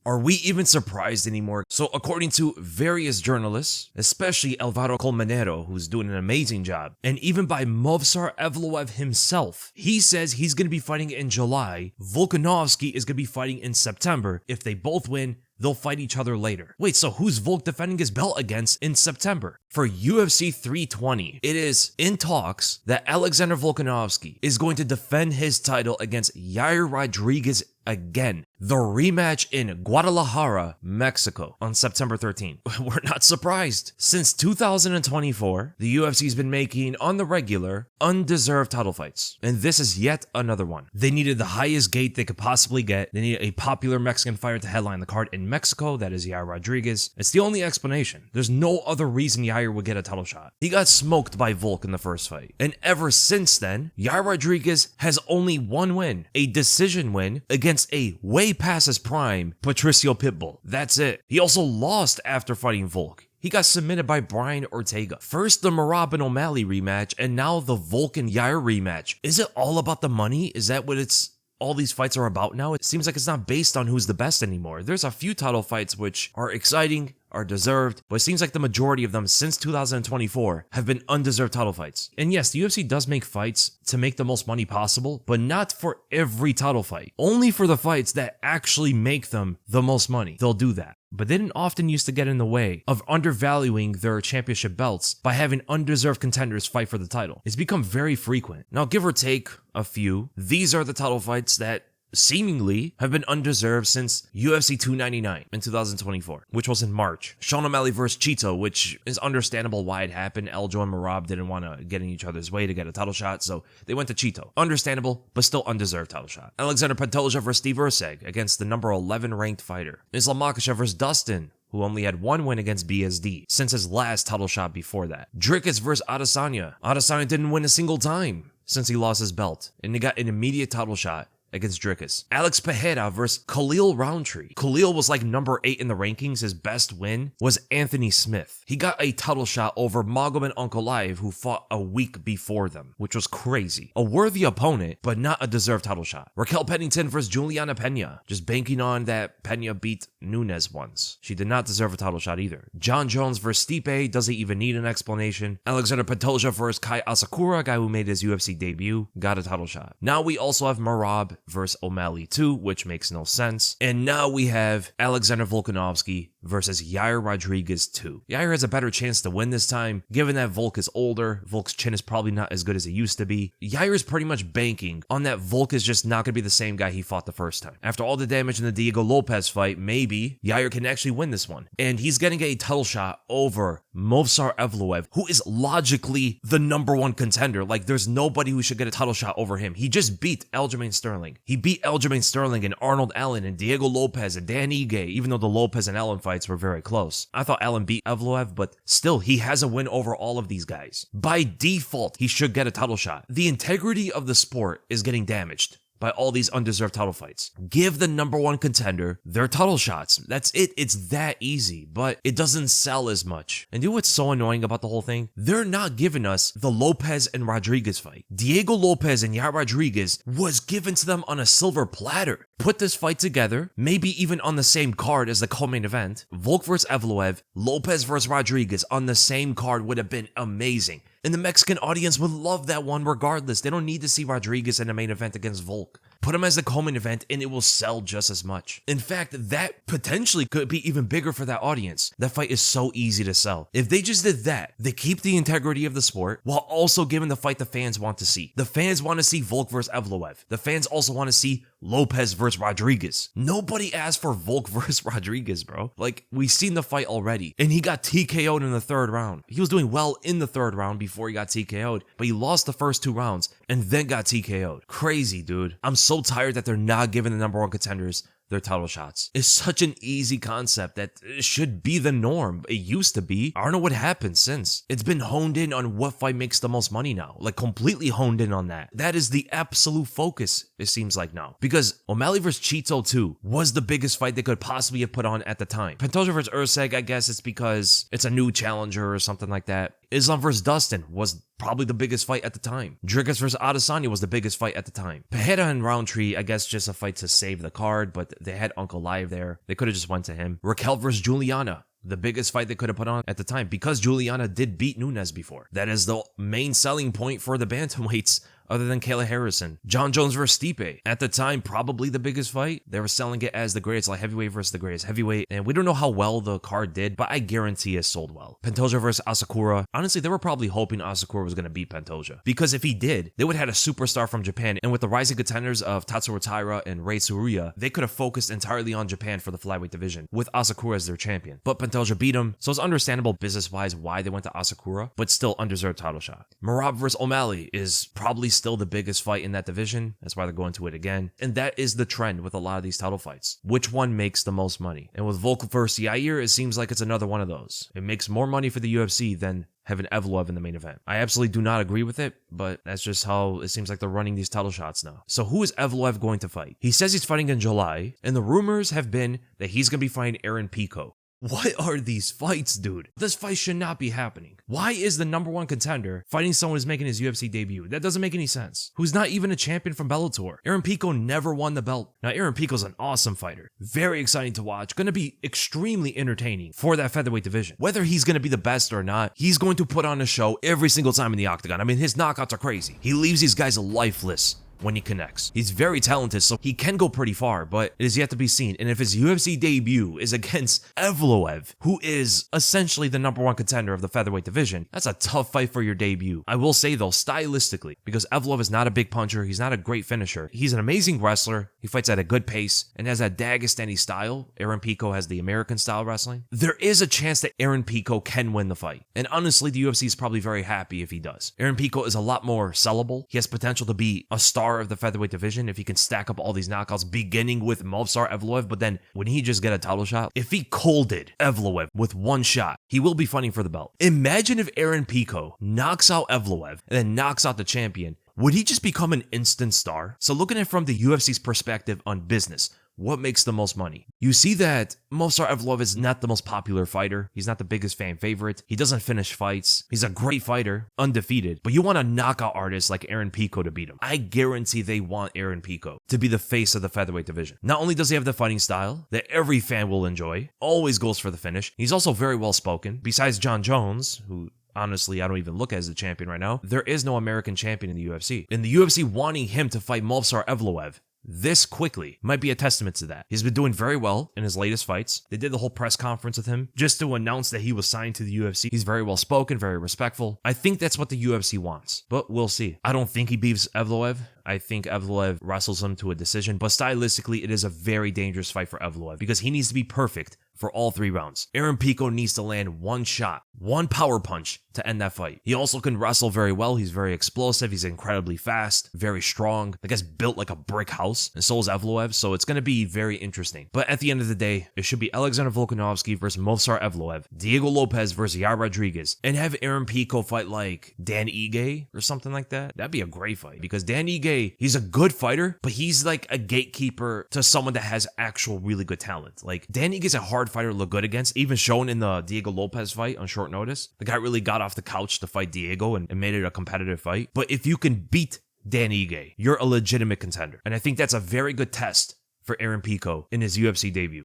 Are we even surprised anymore? So according to various journalists, especially Alvaro Colmenero, who's doing an amazing job, and even by Movsar Evloev himself, he says he's going to be fighting in July. Volkanovski is going to be fighting in September. If they both win, they'll fight each other later. Wait, so who's Volk defending his belt against in September? For UFC 320, it is in talks that Alexander Volkanovski is going to defend his title against Yair Rodriguez again. The rematch in Guadalajara, Mexico on September 13th. We're not surprised. Since 2024, the UFC's been making, on the regular, undeserved title fights. And this is yet another one. They needed the highest gate they could possibly get. They needed a popular Mexican fighter to headline the card in Mexico. That is Yair Rodriguez. It's the only explanation. There's no other reason Yair would get a title shot. He got smoked by Volk in the first fight. And ever since then, Yair Rodriguez has only one win. A decision win against a way past his prime, Patricio Pitbull. That's it. He also lost after fighting Volk. He got submitted by Brian Ortega. First the Merab and O'Malley rematch, and now the Volk and Yair rematch. Is it all about the money? Is that what all these fights are about now? It seems like it's not based on who's the best anymore. There's a few title fights which are exciting, are deserved, but it seems like the majority of them since 2024 have been undeserved title fights. And yes, the UFC does make fights to make the most money possible, but not for every title fight. Only for the fights that actually make them the most money, they'll do that. But they didn't often used to get in the way of undervaluing their championship belts by having undeserved contenders fight for the title. It's become very frequent. Now, give or take a few, these are the title fights that seemingly have been undeserved since UFC 299 in 2024, which was in March. Sean O'Malley versus Chito, which is understandable why it happened. Aljo and Merab didn't want to get in each other's way to get a title shot, so they went to Chito. Understandable, but still undeserved title shot. Alexander Pantoja versus Steve Erceg against the number 11 ranked fighter. Islam Makhachev versus Dustin, who only had one win against BSD since his last title shot before that. Dricus versus Adesanya. Adesanya didn't win a single time since he lost his belt, and he got an immediate title shot against Dricus. Alex Pereira versus Khalil Roundtree. Khalil was like number 8 in the rankings. His best win was Anthony Smith. He got a title shot over Magomed Ankalaev, who fought a week before them, which was crazy. A worthy opponent, but not a deserved title shot. Raquel Pennington versus Juliana Pena. Just banking on that Pena beat Nunes once. She did not deserve a title shot either. John Jones versus Stipe doesn't even need an explanation. Alexander Pantoja versus Kai Asakura, guy who made his UFC debut, got a title shot. Now we also have Merab versus O'Malley 2, which makes no sense. And now we have Alexander Volkanovski versus Yair Rodriguez 2. Yair has a better chance to win this time, given that Volk is older. Volk's chin is probably not as good as it used to be. Yair is pretty much banking on that Volk is just not going to be the same guy he fought the first time. After all the damage in the Diego Lopez fight, maybe Yair can actually win this one. And he's getting a title shot over Movsar Evloev, who is logically the number 1 contender. Like, there's nobody who should get a title shot over him. He just beat Aljamain Sterling. He beat Aljamain Sterling and Arnold Allen and Diego Lopez and Dan Ige, even though the Lopez and Allen fights were very close. I thought Allen beat Evloev, but still, he has a win over all of these guys. By default, he should get a title shot. The integrity of the sport is getting damaged by all these undeserved title fights. Give the number 1 contender their title shots. That's it. It's that easy, but it doesn't sell as much. And you know what's so annoying about the whole thing? They're not giving us the Lopez and Rodriguez fight. Diego Lopez and Yair Rodriguez was given to them on a silver platter. Put this fight together, maybe even on the same card as the co-main event. Volk versus Evloev, Lopez versus Rodriguez on the same card would have been amazing. And the Mexican audience would love that one regardless. They don't need to see Rodriguez in the main event against Volk. Put him as the co-main event and it will sell just as much. In fact, that potentially could be even bigger for that audience. That fight is so easy to sell. If they just did that, they keep the integrity of the sport while also giving the fight the fans want to see. The fans want to see Volk versus Evloev. The fans also want to see Lopez versus Rodriguez. Nobody asked for Volk versus Rodriguez, bro. Like, we've seen the fight already. And he got TKO'd in the 3rd round. He was doing well in the 3rd round before he got TKO'd, but he lost the first 2 rounds and then got TKO'd. Crazy, dude. I'm so tired that they're not giving the number 1 contenders their title shots. It's such an easy concept that it should be the norm. It used to be. I don't know what happened since. It's been honed in on what fight makes the most money now. Like, completely honed in on that. That is the absolute focus, it seems like now. Because O'Malley vs. Chito 2 was the biggest fight they could possibly have put on at the time. Pantoja vs. Erceg, I guess it's because it's a new challenger or something like that. Islam vs. Dustin was probably the biggest fight at the time. Rodriguez versus Adesanya was the biggest fight at the time. Pereira and Roundtree, I guess just a fight to save the card, but they had Uncle Live there. They could have just went to him. Raquel versus Juliana, the biggest fight they could have put on at the time, because Juliana did beat Nunes before. That is the main selling point for the bantamweights, other than Kayla Harrison. John Jones versus Stipe, at the time, probably the biggest fight. They were selling it as the greatest light heavyweight versus the greatest heavyweight, and we don't know how well the card did, but I guarantee it sold well. Pantoja versus Asakura. Honestly, they were probably hoping Asakura was going to beat Pantoja, because if he did, they would have had a superstar from Japan, and with the rising contenders of Tatsuro Taira and Rei Tsuruya, they could have focused entirely on Japan for the flyweight division, with Asakura as their champion. But Pantoja beat him, so it's understandable business-wise why they went to Asakura, but still undeserved title shot. Merab versus O'Malley is probably still the biggest fight in that division. That's why they're going to it again. And that is the trend with a lot of these title fights. Which one makes the most money? And with Volk versus Yair, it seems like it's another one of those. It makes more money for the UFC than having Evloev in the main event. I absolutely do not agree with it, but that's just how it seems like they're running these title shots now. So who is Evloev going to fight? He says he's fighting in July, and the rumors have been that he's going to be fighting Aaron Pico. What are these fights, dude? This fight should not be happening. Why is the #1 contender fighting someone who's making his UFC debut? That doesn't make any sense. Who's not even a champion from Bellator. Aaron Pico never won the belt. Now, Aaron Pico's an awesome fighter. Very exciting to watch. Going to be extremely entertaining for that featherweight division. Whether he's going to be the best or not, he's going to put on a show every single time in the octagon. I mean, his knockouts are crazy. He leaves these guys lifeless when he connects. He's very talented, so he can go pretty far, but it is yet to be seen. And if his UFC debut is against Evloev, who is essentially the #1 contender of the featherweight division, that's a tough fight for your debut. I will say though, stylistically, because Evloev is not a big puncher, he's not a great finisher, he's an amazing wrestler, he fights at a good pace, and has that Dagestani style. Aaron Pico has the American style wrestling. There is a chance that Aaron Pico can win the fight. And honestly, the UFC is probably very happy if he does. Aaron Pico is a lot more sellable. He has potential to be a star of the featherweight division if he can stack up all these knockouts, beginning with Movsar Evloev, but then when he just get a title shot, if he colded Evloev with one shot, he will be fighting for the belt. Imagine if Aaron Pico knocks out Evloev and then knocks out the champion. Would he just become an instant star? So looking at it from the UFC's perspective on business, what makes the most money? You see that Movsar Evloev is not the most popular fighter. He's not the biggest fan favorite. He doesn't finish fights. He's a great fighter, undefeated. But you want a knockout artist like Aaron Pico to beat him. I guarantee they want Aaron Pico to be the face of the featherweight division. Not only does he have the fighting style that every fan will enjoy, always goes for the finish, he's also very well spoken. Besides John Jones, who honestly, I don't even look as the champion right now, there is no American champion in the UFC. And the UFC wanting him to fight Movsar Evloev this quickly might be a testament to that. He's been doing very well in his latest fights. They did the whole press conference with him just to announce that he was signed to the UFC. He's very well spoken, very respectful. I think that's what the UFC wants, but we'll see. I don't think he beats Evloev. I think Evloev wrestles him to a decision, but stylistically, it is a very dangerous fight for Evloev because he needs to be perfect for all 3 rounds. Aaron Pico needs to land one shot, one power punch to end that fight. He also can wrestle very well. He's very explosive. He's incredibly fast, very strong. The guy's built like a brick house, and so is Evloev, so it's going to be very interesting. But at the end of the day, it should be Alexander Volkanovski versus Movsar Evloev, Diego Lopez versus Yair Rodriguez, and have Aaron Pico fight like Dan Ige or something like that. That'd be a great fight because Dan Ige, he's a good fighter, but he's like a gatekeeper to someone that has actual really good talent. Like Dan Ige is a hard fighter to look good against, even shown in the Diego Lopez fight on short notice. The guy really got off the couch to fight Diego and made it a competitive fight. But if you can beat Dan Ige, you're a legitimate contender. And I think that's a very good test for Aaron Pico in his UFC debut.